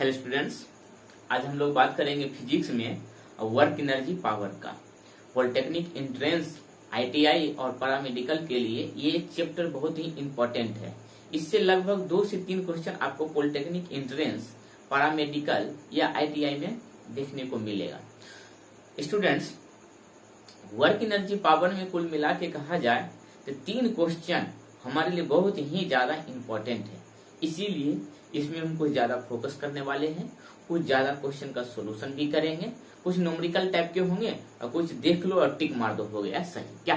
Hello students, आज हम लोग बात करेंगे फिजिक्स में वर्क एनर्जी पावर का। पॉलिटेक्निक एंट्रेंस, आईटीआई और पैरामेडिकल के लिए ये चैप्टर बहुत ही इंपॉर्टेंट है। इससे लगभग 2 से 3 क्वेश्चन आपको पॉलिटेक्निक एंट्रेंस, पैरामेडिकल या आईटीआई में देखने को मिलेगा। स्टूडेंट्स, वर्क एनर्जी पावर में कुल मिला के कहा जाए तो 3 क्वेश्चन हमारे लिए बहुत ही ज्यादा इंपॉर्टेंट है। इसीलिए इसमें हम कुछ ज्यादा फोकस करने वाले हैं, कुछ ज्यादा क्वेश्चन का सोल्यूशन भी करेंगे, कुछ न्यूमेरिकल टाइप के होंगे और कुछ देख लो और टिक मार दो हो गया सही क्या।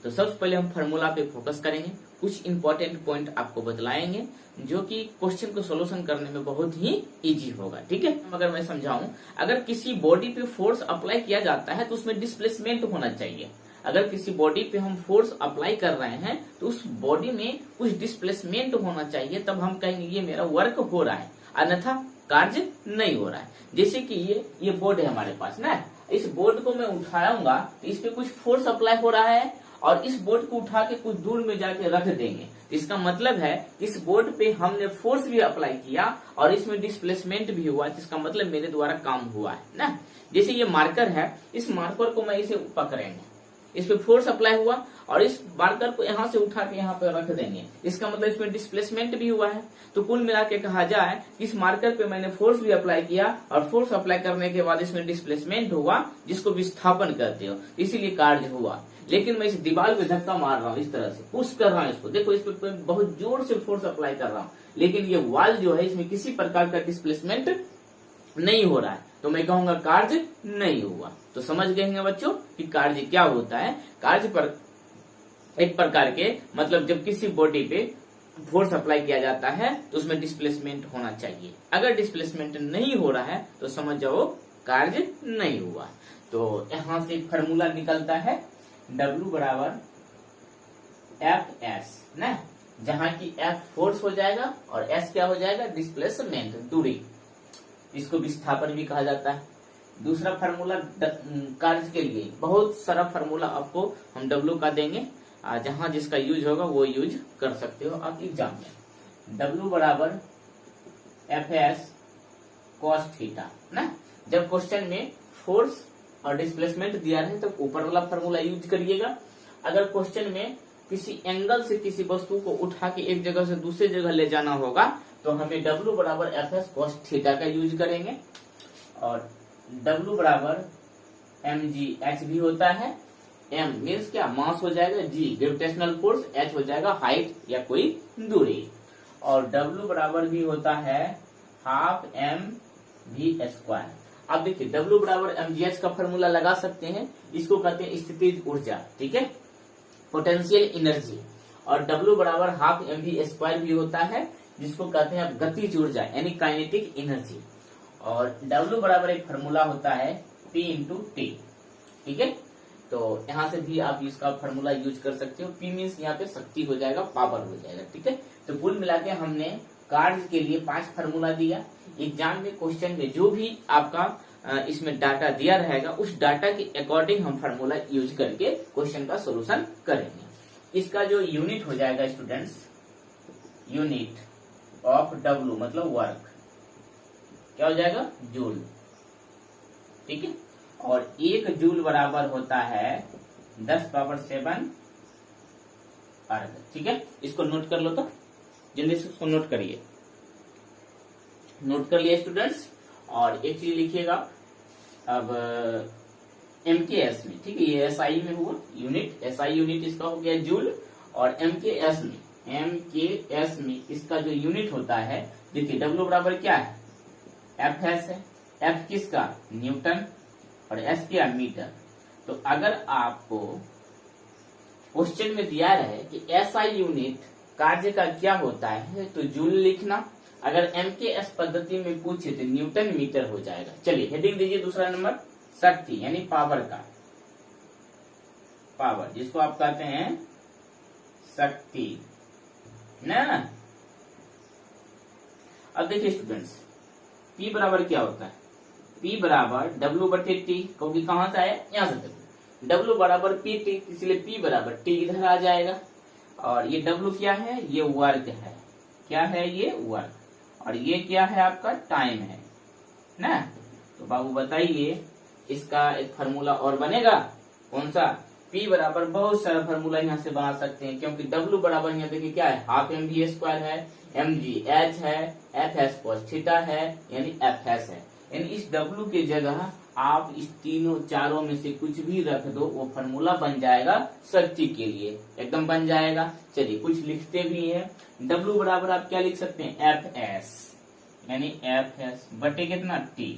तो सबसे पहले हम फार्मूला पे फोकस करेंगे, कुछ इंपॉर्टेंट पॉइंट आपको बतलाएंगे जो कि क्वेश्चन को सोल्यूशन करने में बहुत ही इजी होगा। ठीक है, अगर मैं समझाऊं, अगर किसी बॉडी पे फोर्स अप्लाई किया जाता है तो उसमें डिस्प्लेसमेंट होना चाहिए। अगर किसी बॉडी पे हम फोर्स अप्लाई कर रहे हैं तो उस बॉडी में कुछ डिस्प्लेसमेंट होना चाहिए, तब हम कहेंगे ये मेरा वर्क हो रहा है, अन्यथा कार्य नहीं हो रहा है। जैसे कि ये बोर्ड है हमारे पास ना, इस बोर्ड को मैं उठाऊंगा तो इस पे कुछ फोर्स अप्लाई हो रहा है और इस बोर्ड को उठा के कुछ दूर में जाके रख देंगे। इसका मतलब है इस बोर्ड पे हमने फोर्स भी अप्लाई किया और इसमें डिस्प्लेसमेंट भी हुआ, जिसका मतलब मेरे द्वारा काम हुआ है ना। जैसे ये मार्कर है, इस मार्कर को मैं इसे पकड़ेंगे, इस पे फोर्स अप्लाई हुआ और इस मार्कर को यहाँ से उठा के यहाँ पे रख देंगे, इसका मतलब इसमें डिस्प्लेसमेंट भी हुआ है। तो कुल मिला के कहा जाए इस मार्कर पे मैंने फोर्स भी अप्लाई किया और फोर्स अप्लाई करने के बाद इसमें डिस्प्लेसमेंट हुआ, जिसको विस्थापन कहते हो, इसीलिए कार्य हुआ। लेकिन मैं इस दीवार पे धक्का मार रहा हूँ, इस तरह से पुश कर रहा हूँ इसको, देखो इस पे बहुत जोर से फोर्स अप्लाई कर रहा हूँ, लेकिन ये वॉल जो है इसमें किसी प्रकार का डिस्प्लेसमेंट नहीं हो रहा है, तो मैं कहूंगा कार्य नहीं हुआ। तो समझ गए हैं बच्चों कि कार्य क्या होता है। कार्य पर एक प्रकार के मतलब जब किसी बॉडी पे फोर्स अप्लाई किया जाता है तो उसमें डिस्प्लेसमेंट होना चाहिए। अगर डिस्प्लेसमेंट नहीं हो रहा है तो समझ जाओ कार्य नहीं हुआ। तो यहां से फॉर्मूला निकलता है W बराबर Fs ना, जहां की F फोर्स हो जाएगा और S क्या हो जाएगा, डिस्प्लेसमेंट, दूरी, इसको विस्थापन भी कहा जाता है। दूसरा फार्मूला कार्य के लिए बहुत सारा फार्मूला आपको हम W का देंगे, जहां जिसका यूज होगा वो यूज कर सकते हो आप एग्जाम में। W बराबर Fs cos थीटा ना, जब क्वेश्चन में फोर्स और डिस्प्लेसमेंट दिया रहे तो ऊपर वाला फार्मूला यूज करिएगा। अगर क्वेश्चन में किसी एंगल से किसी वस्तु को उठा के एक जगह से दूसरी जगह ले जाना होगा तो हमें W बराबर Fs cos थीटा का यूज करेंगे। और W बराबर mgh भी होता है। m मीन्स क्या, मास हो जाएगा, g ग्रेविटेशनल फोर्स, h हो जाएगा हाइट या कोई दूरी, और W बराबर भी होता है हाफ mv²। अब देखिए W बराबर mgh का फॉर्मूला लगा सकते हैं, इसको कहते हैं स्थितिज ऊर्जा, ठीक है, पोटेंशियल एनर्जी। और W बराबर हाफ mv² भी होता है, जिसको कहते हैं गतिज ऊर्जा यानी काइनेटिक एनर्जी। और W बराबर एक फॉर्मूला होता है P इंटू टी, ठीक है। तो यहां से भी आप इसका फॉर्मूला यूज कर सकते हो। P मीन्स यहाँ पे शक्ति हो जाएगा, पावर हो जाएगा, ठीक है। तो कुल मिला के हमने कार्य के लिए 5 फार्मूला दिया। एग्जाम में क्वेश्चन में जो भी आपका इसमें डाटा दिया रहेगा उस डाटा के अकॉर्डिंग हम फार्मूला यूज करके क्वेश्चन का सोल्यूशन करेंगे। इसका जो यूनिट हो जाएगा स्टूडेंट्स, यूनिट ऑफ W मतलब वर्क क्या हो जाएगा, जूल, ठीक है। और 1 जूल बराबर होता है 10⁻7 अर्ग, ठीक है। इसको नोट कर लो, तो जल्दी से उसको नोट करिए। नोट कर लिया स्टूडेंट्स। और एक चीज लिखिएगा, अब MKS में, ठीक है, ये SI में हुआ यूनिट, SI यूनिट इसका हो गया जूल, और MKS में इसका जो यूनिट होता है, देखिए W बराबर क्या है, Fs है, F किसका, न्यूटन, और S क्या, मीटर। तो अगर आपको क्वेश्चन में दिया रहे कि SI यूनिट कार्य का क्या होता है तो जूल लिखना, अगर MKS पद्धति में पूछे तो न्यूटन मीटर हो जाएगा। चलिए हेडिंग दीजिए दूसरा नंबर, शक्ति यानी पावर का, पावर जिसको आप कहते हैं शक्ति ना। अब देखिए स्टूडेंट्स, P बराबर क्या होता है, P बराबर W/T, क्योंकि कहां से आया, यहां से देखो, W बराबर PT, इसलिए P बराबर T इधर आ जाएगा। और ये W क्या है, ये वर्क है, क्या है ये, वर्क। और ये क्या है आपका टाइम है ना। तो बाबू बताइए इसका एक फार्मूला और बनेगा, कौन सा? P बराबर बहुत सारा फार्मूला यहाँ से बना सकते हैं, क्योंकि W बराबर यहाँ देखिए क्या है, हाफ mv स्क्वायर है, mg h है, fs cos थीटा है, यानी fs है। यानी इस W की जगह आप इस तीनों चारों में से कुछ भी रख दो, वो फार्मूला बन जाएगा शक्ति के लिए, एकदम बन जाएगा। चलिए कुछ लिखते भी हैं। W बराबर आप क्या लिख सकते हैं, fs, यानी fs बटे कितना t।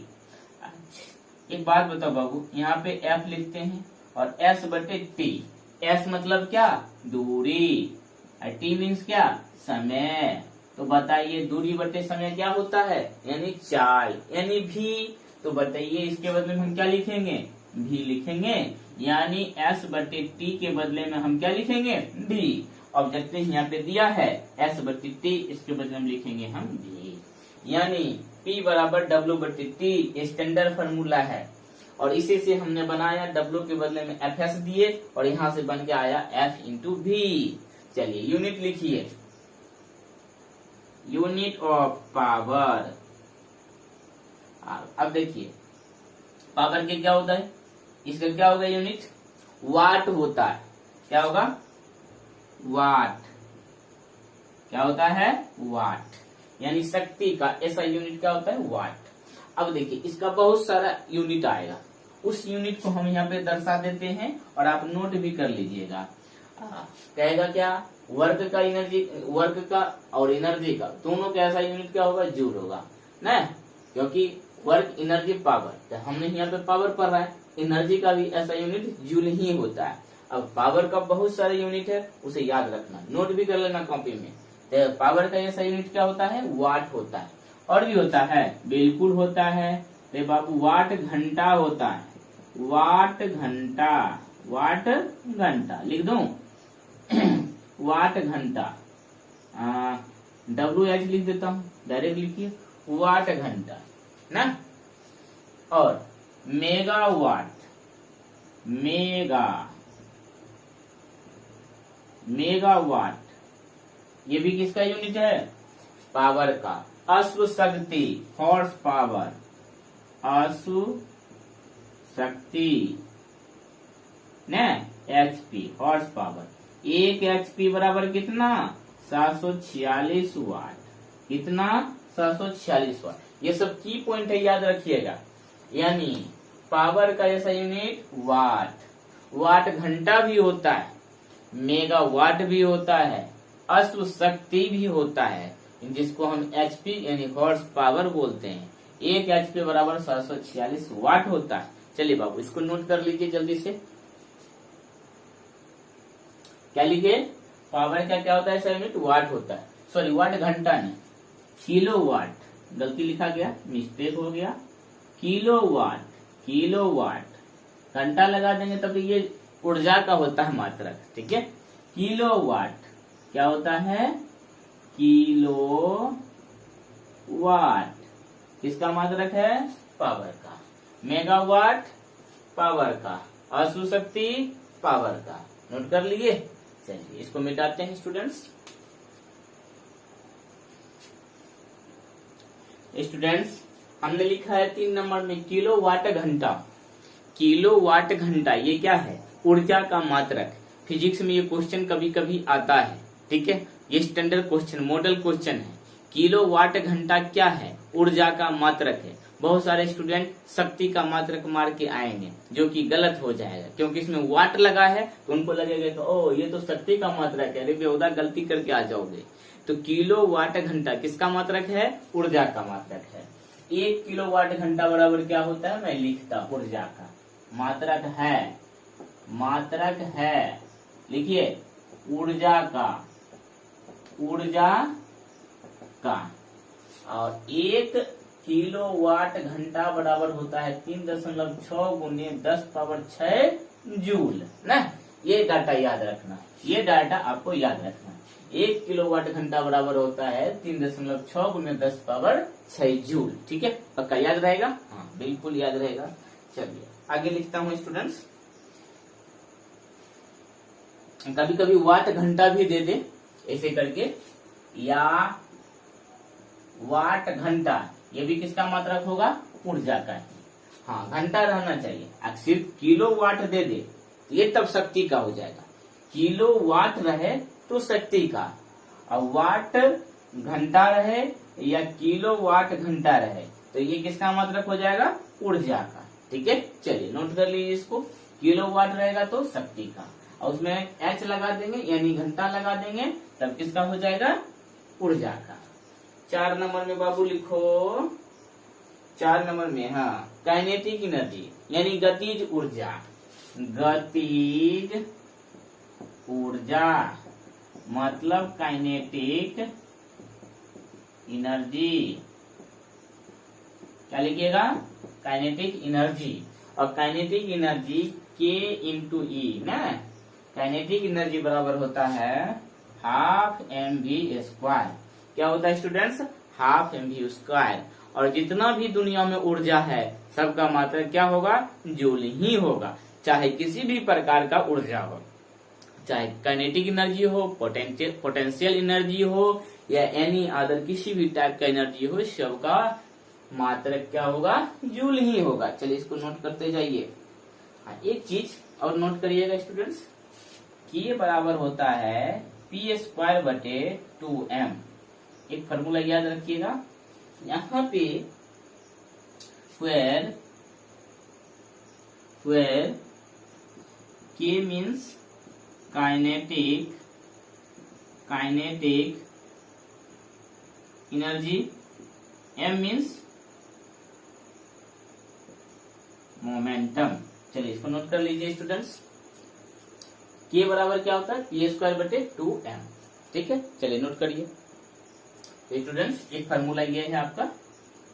एक बात बताओ बाबू, यहाँ पे F लिखते हैं और S बटे T। S मतलब क्या, दूरी, और T मीन्स क्या, समय। तो बताइए दूरी बटे समय क्या होता है, यानी चाल, यानी V। तो बताइए इसके बदले में हम क्या लिखेंगे, V लिखेंगे, यानी S बटे T के बदले में हम क्या लिखेंगे, V। ऑब्जेक्टिव यहाँ पे दिया है S बटे T, इसके बदले में लिखेंगे हम V, यानी P बराबर W बटे T स्टैंडर्ड फार्मूला है। और इसी से हमने बनाया, W के बदले में Fs दिए और यहाँ से बन के आया F इंटू V। चलिए यूनिट लिखिए, यूनिट ऑफ पावर। अब देखिए पावर के क्या होता है, इसका क्या होगा यूनिट, वाट होता है। क्या होगा, वाट। क्या होता है, वाट, यानी शक्ति का ऐसा यूनिट क्या होता है, वाट। अब देखिए इसका बहुत सारा यूनिट आएगा, उस यूनिट को हम यहाँ पे दर्शा देते हैं और आप नोट भी कर लीजिएगा। कहेगा क्या, वर्क का एनर्जी, वर्क का और एनर्जी का दोनों का ऐसा यूनिट क्या होगा, जूल होगा ना, क्योंकि वर्क एनर्जी पावर, तो हमने यहाँ पे पावर पढ़ रहा है, एनर्जी का भी ऐसा यूनिट जूल ही होता है। अब पावर का बहुत सारे यूनिट है, उसे याद रखना, नोट भी कर लेना कॉपी में। तो पावर का ऐसा यूनिट क्या होता है, वाट होता है। और भी होता है, बिल्कुल होता है, तो बाबू वाट घंटा होता है, वाट घंटा, वाट घंटा लिख दूं वाट घंटा, WH लिख देता हूं, डायरेक्ट लिखिए, वाट घंटा ना। और मेगावाट, मेगावाट ये भी किसका यूनिट है, पावर का। अश्व शक्ति, हॉर्स पावर, अश्व शक्ति ने HP, हॉर्स पावर। 1 HP बराबर कितना, 746 वाट। कितना, 746 वाट। ये सब की पॉइंट है, याद रखिएगा। यानी पावर का ऐसा यूनिट वाट, वाट घंटा भी होता है, मेगावाट भी होता है, अश्व शक्ति भी होता है, जिसको हम HP यानी हॉर्स पावर बोलते हैं। 1 HP बराबर 746 वाट होता है। चलिए बाबू इसको नोट कर लीजिए जल्दी से। क्या लिखे, पावर का क्या होता है, ऐसा यूनिट वाट होता है, सॉरी वाट घंटा नहीं, किलो वाट, गलती लिखा गया, मिस्टेक हो गया, किलो वाट, किलो वाट घंटा लगा देंगे तब ये ऊर्जा का होता है मात्रक, ठीक है। किलो वाट क्या होता है, किलो वाट किसका मात्रक है, पावर का। मेगावाट पावर का, अश्व शक्ति पावर का। नोट कर लिए। चलिए इसको मिटाते हैं स्टूडेंट्स। स्टूडेंट्स हमने लिखा है 3 नंबर में किलो वाट घंटा। किलो वाट घंटा ये क्या है, ऊर्जा का मात्रक। फिजिक्स में ये क्वेश्चन कभी कभी आता है, ठीक है। ये स्टैंडर्ड क्वेश्चन, मॉडल क्वेश्चन है। किलो वाट घंटा क्या है, ऊर्जा का मात्रक है। बहुत सारे स्टूडेंट शक्ति का मात्रक मार के आएंगे, जो कि गलत हो जाएगा, क्योंकि इसमें वाट लगा है तो उनको लगेगा कि ओ ये तो शक्ति का मात्रक है, अरे बेहुदा गलती करके आ जाओगे। तो किलो वाट घंटा किसका मात्रक है, ऊर्जा का मात्रक है। 1 किलो वाट घंटा बराबर क्या होता है, मैं लिखता ऊर्जा का मात्रक है, मात्रक है, लिखिए ऊर्जा का, ऊर्जा का। और 1 किलो वाट घंटा बराबर होता है 3.6 गुने 10 पावर 6 जूल ना। ये डाटा याद रखना, ये डाटा आपको याद रखना। 1 किलो वाट घंटा बराबर होता है 3.6 गुने 10 पावर 6 जूल, ठीक है। पक्का याद रहेगा, हाँ बिल्कुल याद रहेगा। चलिए आगे लिखता हूँ स्टूडेंट्स। कभी कभी वाट घंटा भी दे दे ऐसे करके, या वाट घंटा, ये भी किसका मात्रक होगा? ऊर्जा का है। हाँ, घंटा रहना चाहिए। अगर सिर्फ किलो वाट दे दे तो ये तब शक्ति का हो जाएगा। किलो वाट रहे तो शक्ति का, और वाट घंटा रहे या किलो वाट घंटा रहे तो ये किसका मात्रक हो जाएगा? ऊर्जा का। ठीक है, चलिए नोट कर लीजिए इसको। किलो वाट रहेगा तो शक्ति का, और उसमें एच लगा देंगे यानी घंटा लगा देंगे, तब किसका हो जाएगा? ऊर्जा का। 4 नंबर में बाबू लिखो, 4 नंबर में, हाँ, काइनेटिक एनर्जी यानी गतिज ऊर्जा। गतिज ऊर्जा मतलब काइनेटिक एनर्जी। क्या लिखिएगा? Kinetic energy. और काइनेटिक एनर्जी के इंटू ई ना, काइनेटिक एनर्जी बराबर होता है हाफ mv²। क्या होता है स्टूडेंट्स? Half mv²। और जितना भी दुनिया में ऊर्जा है सबका मात्रक क्या होगा? जूल ही होगा, चाहे किसी भी प्रकार का ऊर्जा हो, चाहे काइनेटिक एनर्जी हो, पोटेंशियल एनर्जी हो या एनी अदर किसी भी टाइप का एनर्जी हो, सबका मात्रक क्या होगा? जूल ही होगा। चलिए इसको नोट करते जाइए। हाँ, एक चीज और नोट करिएगा स्टूडेंट्स, कि ये बराबर होता है p²/2m। एक फॉर्मूला याद रखिएगा, यहाँ पे where k means kinetic energy, m means momentum. चलिए इसको नोट कर लीजिए स्टूडेंट्स। के बराबर क्या होता है? p²/2m। ठीक है, चलिए नोट करिए। तो स्टूडेंट्स एक फार्मूला ये है आपका,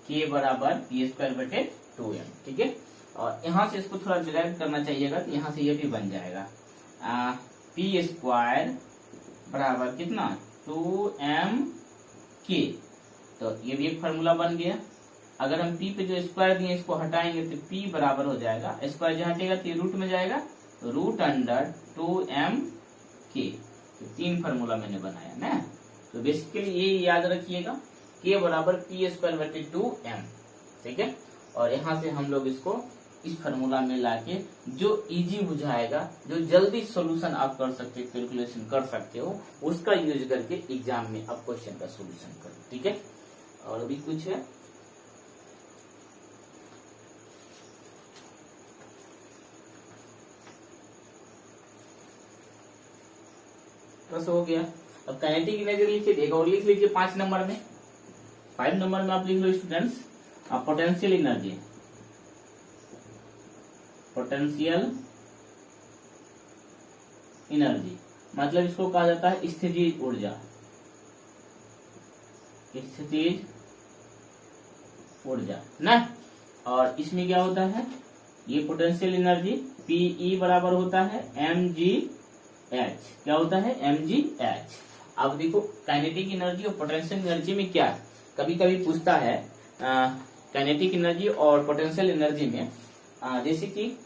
के बराबर p²/2m। ठीक है, और यहाँ से इसको थोड़ा डिराइव करना चाहिएगा, तो यहाँ से ये भी बन जाएगा p² बराबर कितना? 2m k। तो ये भी एक फार्मूला बन गया। अगर हम p पे जो स्क्वायर दिए इसको हटाएंगे तो p बराबर हो जाएगा, स्क्वायर जहाँ हटेगा तो ये रूट में जाएगा, √2m_k। तो 3 फार्मूला मैंने बनाया ना। तो बेसिकली ये याद रखिएगा, k बराबर p²/2m। ठीक है, और यहाँ से हम लोग इसको इस फार्मूला में लाके जो इजी बुझाएगा, जो जल्दी सॉल्यूशन आप कर सकते हो, कैलकुलेशन कर सकते हो, उसका यूज करके एग्जाम में आप क्वेश्चन का सॉल्यूशन करो। ठीक है, और अभी कुछ है? बस हो गया। अब काइनेटिक एनर्जी लिखिए, एक और लिख लीजिए 5 नंबर में। 5 नंबर में आप लिख लो students potential energy. Potential energy मतलब इसको कहा जाता है स्थितिज ऊर्जा। स्थितिज ऊर्जा ना। और इसमें क्या होता है? ये पोटेंशियल एनर्जी Pe बराबर होता है mgh। क्या होता है? mgh। अब देखो काइनेटिक एनर्जी और पोटेंशियल एनर्जी में क्या है, कभी कभी पूछता है काइनेटिक एनर्जी और पोटेंशियल एनर्जी में, जैसे कि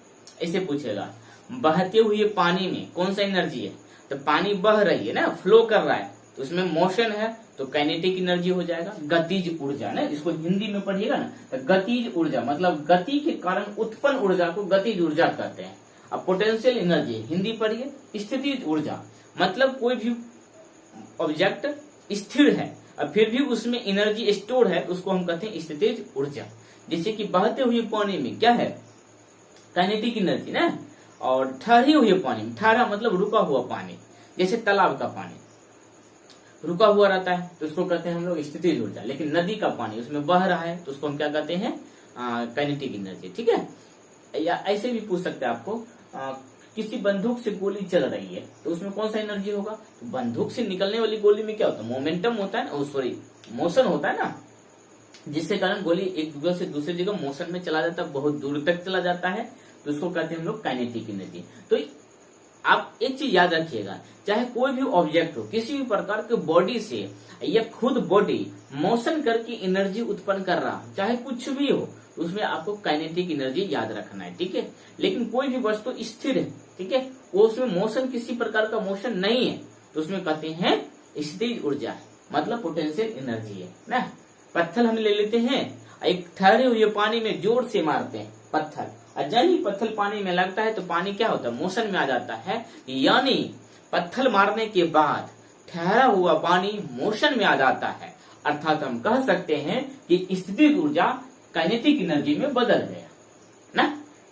ऐसे पूछेगा बहते हुए पानी में कौन सा एनर्जी है? तो पानी बह रही है ना, फ्लो कर रहा है, तो उसमें मोशन है, तो काइनेटिक एनर्जी हो जाएगा गतिज ऊर्जा ना। इसको हिंदी में पढ़िएगा ना, तो गतिज ऊर्जा मतलब गति के कारण उत्पन्न ऊर्जा को गतिज ऊर्जा कहते हैं। अब पोटेंशियल एनर्जी हिंदी पढ़िए स्थितिज ऊर्जा, मतलब कोई भी ऑब्जेक्ट स्थिर है और फिर भी उसमें एनर्जी स्टोर है, उसको हम कहते हैं स्थितिज ऊर्जा। जैसे कि बहते हुए पानी में क्या है? काइनेटिक एनर्जी ना। और ठहरे हुए पानी में, ठहरा मतलब रुका हुआ पानी, जैसे तालाब का पानी रुका हुआ रहता है तो उसको कहते हैं हम लोग स्थितिज ऊर्जा। लेकिन नदी का पानी उसमें बह रहा है तो उसको हम क्या कहते हैं? Kinetic energy. ठीक है, या ऐसे भी पूछ सकते हैं आपको, किसी बंदूक से गोली चल रही है तो उसमें कौन सा एनर्जी होगा? तो बंदूक से निकलने वाली गोली में क्या होता है? मोमेंटम होता है ना, सॉरी मोशन होता है ना, जिससे कारण गोली एक जगह से दूसरी जगह मोशन में चला जाता है, बहुत दूर तक चला जाता है, तो उसको कहते हैं हम लोग काइनेटिक एनर्जी। तो आप एक चीज याद रखिएगा, चाहे कोई भी ऑब्जेक्ट हो, किसी भी प्रकार के बॉडी से या खुद बॉडी मोशन करके एनर्जी उत्पन्न कर रहा, चाहे कुछ भी हो, तो उसमें आपको काइनेटिक एनर्जी याद रखना है। ठीक है, लेकिन कोई भी वस्तु स्थिर है, ठीक है, वो उसमें मोशन किसी प्रकार का मोशन नहीं है, तो उसमें कहते हैं स्थितिज ऊर्जा है, मतलब पोटेंशियल एनर्जी है ना। पत्थर हम ले लेते हैं, एक ठहरे हुए पानी में जोर से मारते हैं पत्थर, और जब ही पत्थर पानी में लगता है तो पानी क्या होता है, मोशन में आ जाता है। यानी पत्थर मारने के बाद ठहरा हुआ पानी मोशन में आ जाता है, अर्थात हम कह सकते हैं कि स्थितिज ऊर्जा काइनेटिक एनर्जी में बदल गया ना।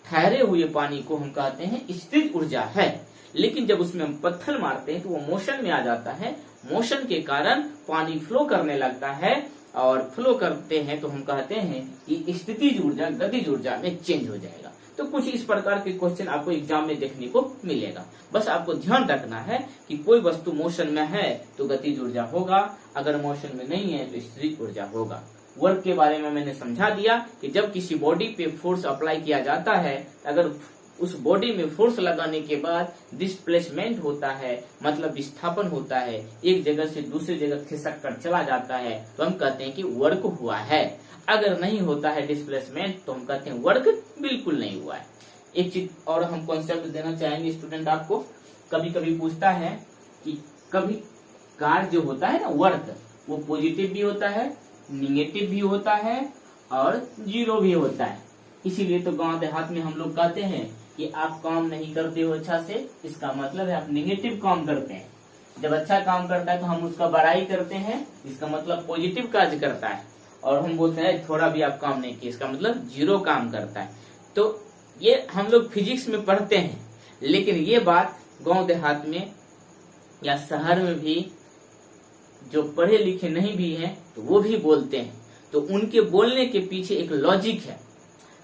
ठहरे हुए पानी को हम कहते हैं स्थितिज ऊर्जा है, लेकिन जब उसमें हम पत्थर मारते हैं तो वो मोशन में आ जाता है। मोशन के कारण पानी फ्लो करने लगता है, और फ्लो करते हैं तो हम कहते हैं कि स्थितिज ऊर्जा गतिज ऊर्जा में चेंज हो जाएगा। तो कुछ इस प्रकार के क्वेश्चन आपको एग्जाम में देखने को मिलेगा। बस आपको ध्यान रखना है कि कोई वस्तु मोशन में है तो गतिज ऊर्जा होगा, अगर मोशन में नहीं है तो स्थितिज ऊर्जा होगा। वर्क के बारे में मैंने समझा दिया कि जब किसी बॉडी पे फोर्स अप्लाई किया जाता है, अगर उस बॉडी में फोर्स लगाने के बाद डिस्प्लेसमेंट होता है, मतलब विस्थापन होता है, एक जगह से दूसरी जगह खिसक कर चला जाता है, तो हम कहते हैं कि वर्क हुआ है। अगर नहीं होता है डिस्प्लेसमेंट तो हम कहते हैं वर्क बिल्कुल नहीं हुआ है। एक चीज और हम कॉन्सेप्ट देना चाहेंगे स्टूडेंट आपको, कभी कभी पूछता है कि कभी कार्य जो होता है ना वर्क, वो पॉजिटिव भी होता है, निगेटिव भी होता है और जीरो भी होता है। इसीलिए तो गांव देहात में हम लोग कहते हैं कि आप काम नहीं करते हो अच्छा से, इसका मतलब है आप निगेटिव काम करते हैं। जब अच्छा काम करता है तो हम उसका बड़ाई करते हैं, इसका मतलब पॉजिटिव कार्य करता है, और हम बोलते हैं थोड़ा भी आप काम नहीं किए, इसका मतलब जीरो काम करता है। तो ये हम लोग फिजिक्स में पढ़ते हैं, लेकिन ये बात गांव देहात में या शहर में भी जो पढ़े लिखे नहीं भी हैं तो वो भी बोलते हैं। तो उनके बोलने के पीछे एक लॉजिक है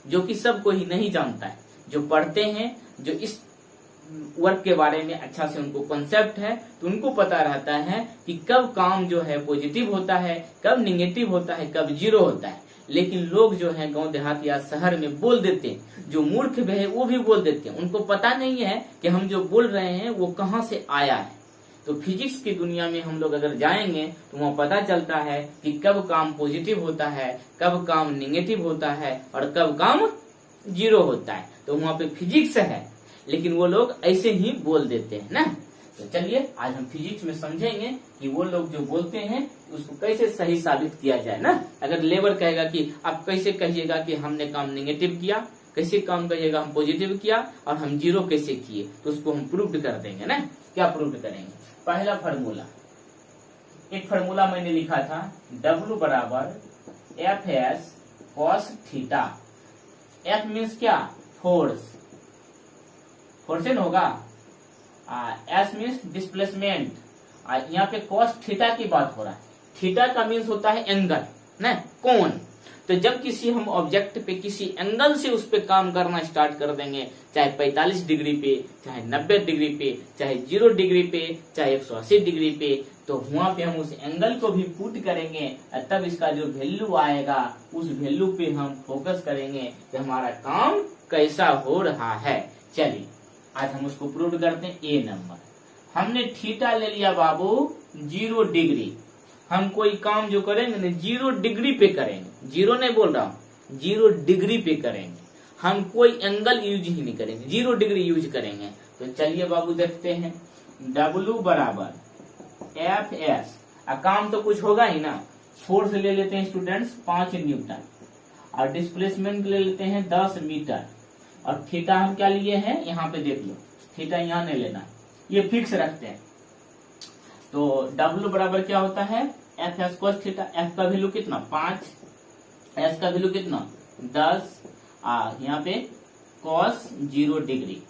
जो कि सब कोई नहीं जानता है। जो पढ़ते हैं, जो इस वर्क के बारे में अच्छा से उनको कॉन्सेप्ट है, तो उनको पता रहता है कि कब काम जो है पॉजिटिव होता है, कब निगेटिव होता है, कब जीरो होता है। लेकिन लोग जो है गांव देहात या शहर में बोल देते हैं, जो मूर्ख भी है वो भी बोल देते हैं, उनको पता नहीं है कि हम जो बोल रहे हैं वो कहाँ से आया है। तो फिजिक्स की दुनिया में हम लोग अगर जाएंगे तो वहाँ पता चलता है कि कब काम पॉजिटिव होता है, कब काम निगेटिव होता है और कब काम जीरो होता है। तो वहाँ पे फिजिक्स है, लेकिन वो लोग ऐसे ही बोल देते हैं ना। तो चलिए आज हम फिजिक्स में समझेंगे कि वो लोग जो बोलते हैं उसको कैसे सही साबित किया जाए ना। अगर लेबर कहेगा कि आप कैसे कहिएगा कि हमने काम निगेटिव किया, कैसे काम कहिएगा हम पॉजिटिव किया, और हम जीरो कैसे किए, तो उसको हम प्रूव कर देंगे ना। क्या प्रूव करेंगे? पहला फार्मूला, एक फार्मूला मैंने लिखा था, W बराबर F S cos theta. F means क्या? फोर्स, फोर्सेन होगा। एस मीन्स डिस्प्लेसमेंट, यहाँ पे कॉस थीटा की बात हो रहा है। थीटा का मीन्स होता है एंगल ना, कोण। तो जब किसी हम ऑब्जेक्ट पे किसी एंगल से उस पे काम करना स्टार्ट कर देंगे, चाहे 45 डिग्री पे, चाहे 90 डिग्री पे, चाहे 0 डिग्री पे, चाहे 180 डिग्री पे, तो वहां पे हम उस एंगल को भी पुट करेंगे, तब इसका जो वैल्यू आएगा उस वैल्यू पे हम फोकस करेंगे कि हमारा काम कैसा हो रहा है। चलिए आज हम उसको प्रूव करते हैं। ए नंबर, हमने थीटा ले लिया बाबू 0 डिग्री। हम कोई काम जो करेंगे ना 0 डिग्री पे करेंगे, जीरो नहीं बोल रहा हूँ, 0 डिग्री पे करेंगे। हम कोई एंगल यूज ही नहीं करेंगे, 0 डिग्री यूज करेंगे। तो चलिए बाबू देखते हैं, W बराबर एफ एस, काम तो कुछ होगा ही ना। फोर्स ले लेते हैं स्टूडेंट्स 5 न्यूटन, और डिस्प्लेसमेंट ले लेते हैं 10 मीटर, और थीटा हम क्या लिए हैं यहाँ पे देख लो, थीटा यहाँ नहीं लेना, ये फिक्स रखते हैं। तो W बराबर क्या होता है? F S cos theta. F का वैल्यू कितना? 5, एस का वैल्यू कितना? 10, यहाँ पे कॉस 0 डिग्री,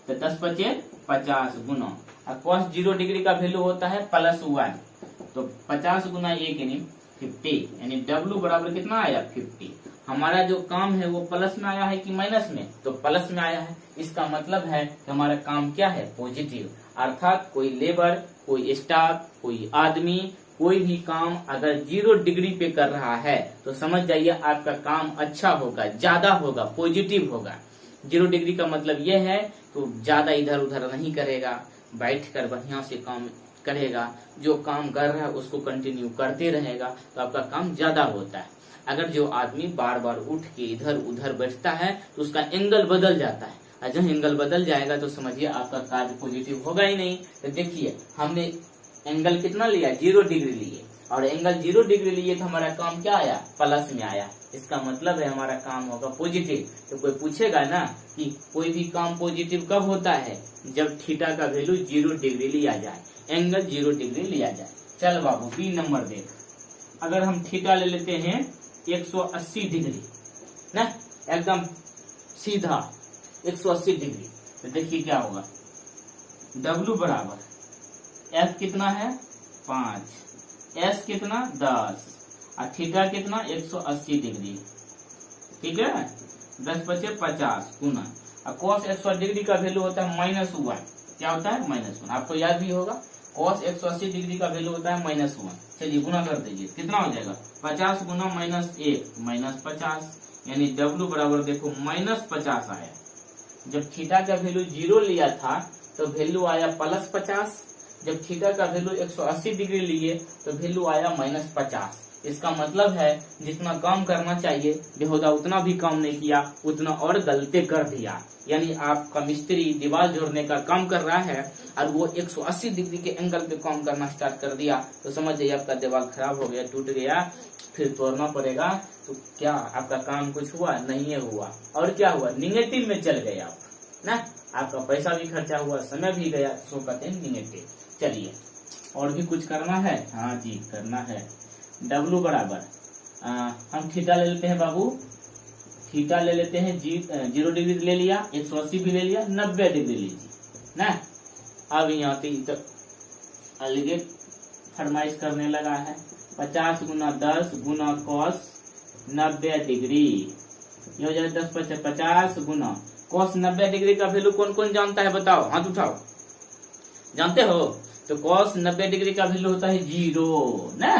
तो 10 पचे 50 गुना, और कॉस 0 डिग्री का वैल्यू होता है +1, तो 50 गुना 1 यानी 50, यानी W बराबर कितना आया? 50। हमारा जो काम है वो प्लस में आया है कि माइनस में? तो प्लस में आया है। इसका मतलब है कि हमारा काम क्या है? पॉजिटिव। अर्थात कोई लेबर, कोई स्टाफ, कोई आदमी, कोई भी काम अगर 0 डिग्री पे कर रहा है तो समझ जाइए आपका काम अच्छा होगा, ज्यादा होगा, पॉजिटिव होगा। 0 डिग्री का मतलब ये है तो ज्यादा इधर उधर नहीं करेगा, बैठकर बढ़िया से काम करेगा, जो काम कर रहा है उसको कंटिन्यू करते रहेगा, तो आपका काम ज्यादा होता है। अगर जो आदमी बार बार उठ के इधर उधर बैठता है तो उसका एंगल बदल जाता है, और जब एंगल बदल जाएगा तो समझिए आपका कार्य पॉजिटिव होगा ही नहीं। तो देखिए हमने एंगल कितना लिया? 0 डिग्री लिए, और एंगल 0 डिग्री लिए तो हमारा काम क्या आया, प्लस में आया। इसका मतलब है हमारा काम होगा पॉजिटिव। तो कोई पूछेगा ना कि कोई भी काम पॉजिटिव कब होता है, जब थीटा का वैल्यू 0 डिग्री लिया जाए, एंगल 0 डिग्री लिया जाए। चल बाबू बी नंबर देख, अगर हम थीटा ले लेते हैं 180 डिग्री ना, एकदम सीधा 180 डिग्री, तो देखिए क्या होगा, W बराबर F कितना है 5, S कितना 10 और थीटा कितना 180 डिग्री, ठीक है। 10 × 50 गुना, और cos 180 डिग्री का वैल्यू होता है -1, क्या होता है -1, आपको याद भी होगा cos 180 डिग्री का वैल्यू होता है -1। चलिए गुना कर दीजिए, कितना हो जाएगा 50 गुना -1 -50, यानी W बराबर देखो -50 आया। जब थीटा का वैल्यू 0 लिया था तो वैल्यू आया +50, जब थीटा का वैल्यू 180 डिग्री लिए तो वैल्यू आया -50। इसका मतलब है जितना काम करना चाहिए बेहुदा उतना भी काम नहीं किया, उतना और गलती कर दिया। यानी आपका मिस्त्री दीवार जोड़ने का काम कर रहा है और वो 180 डिग्री के एंगल पे काम करना स्टार्ट कर दिया, तो समझ जाइए आपका दीवार खराब हो गया, टूट गया, फिर तोड़ना पड़ेगा। तो क्या आपका काम कुछ हुआ? नहीं हुआ। और क्या हुआ? निगेटिव में चल गए आप ना, आपका पैसा भी खर्चा हुआ, समय भी गया, सो कहते हैं निगेटिव। चलिए और भी कुछ करना है, हाँ जी करना है। W बराबर हम थीटा ले लेते हैं बाबू, थीटा ले लेते हैं 0 डिग्री ले लिया, 180 भी ले लिया, 90 डिग्री लीजिए ना। अब यहाँ पे तो अलगे फरमाइश करने लगा है, 50 गुना 10 गुना cos 90 डिग्री, ये हो जाए 10 × 50 गुना cos 90 डिग्री का वैल्यू कौन कौन जानता है बताओ, हाथ उठाओ, जानते हो? तो cos 90 डिग्री का वैल्यू होता है 0 ना,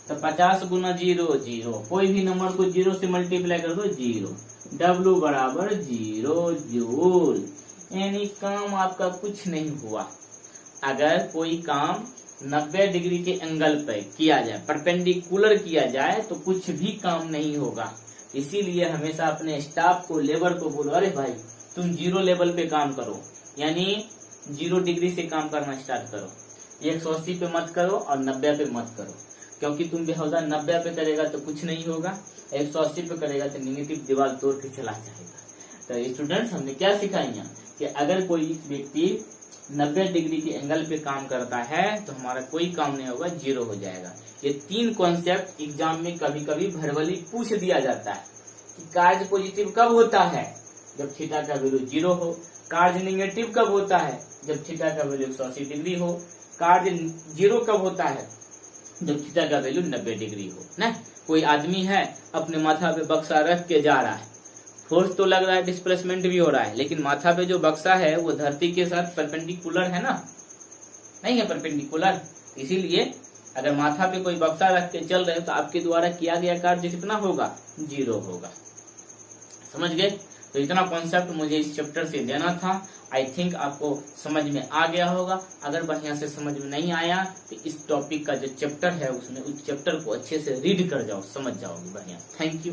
तो 50 गुना 0 0, कोई भी नंबर को 0 से मल्टीप्लाई कर दो 0, W बराबर 0 जूल। यानी काम आपका कुछ नहीं हुआ। अगर कोई काम 90 डिग्री के एंगल पे किया जाए, परपेंडिकुलर किया जाए, तो कुछ भी काम नहीं होगा। इसीलिए हमेशा अपने स्टाफ को, लेबर को बोलो, अरे भाई तुम 0 लेवल पे काम करो, यानी 0 डिग्री से काम करना स्टार्ट करो, 180 पे मत करो और 90 पे मत करो, क्योंकि तुम बेहुदा 90 पे करेगा तो कुछ नहीं होगा, 180 पे करेगा तो निगेटिव दीवार तोड़ के चला जाएगा। तो स्टूडेंट्स हमने क्या सिखाई है कि अगर कोई व्यक्ति 90 डिग्री के एंगल पे काम करता है तो हमारा कोई काम नहीं होगा, 0 हो जाएगा। ये 3 कॉन्सेप्ट एग्जाम में कभी कभी भरवली पूछ दिया जाता है कि कार्य पॉजिटिव कब होता है, जब थीटा का वैल्यू 0 हो। कार्य निगेटिव कब होता है, जब थीटा का वैल्यू 180 डिग्री हो। कार्य 0 कब होता है, जब थीटा का वैल्यू 90 डिग्री हो ना। कोई आदमी है अपने माथा पे बक्सा रख के जा रहा है, फोर्स तो लग रहा है, डिस्प्लेसमेंट भी हो रहा है, लेकिन माथा पे जो बक्सा है वो धरती के साथ परपेंडिकुलर है ना, नहीं है परपेंडिकुलर। इसीलिए अगर माथा पे कोई बक्सा रख के चल रहे हो तो आपके द्वारा किया गया कार्य कितना होगा, 0 होगा। समझ गए? तो इतना कॉन्सेप्ट मुझे इस चैप्टर से देना था। आई थिंक आपको समझ में आ गया होगा। अगर बढ़िया से समझ में नहीं आया तो इस टॉपिक का जो चैप्टर है उसमें उस चैप्टर को अच्छे से रीड कर जाओ, समझ जाओगे बढ़िया। Thank you.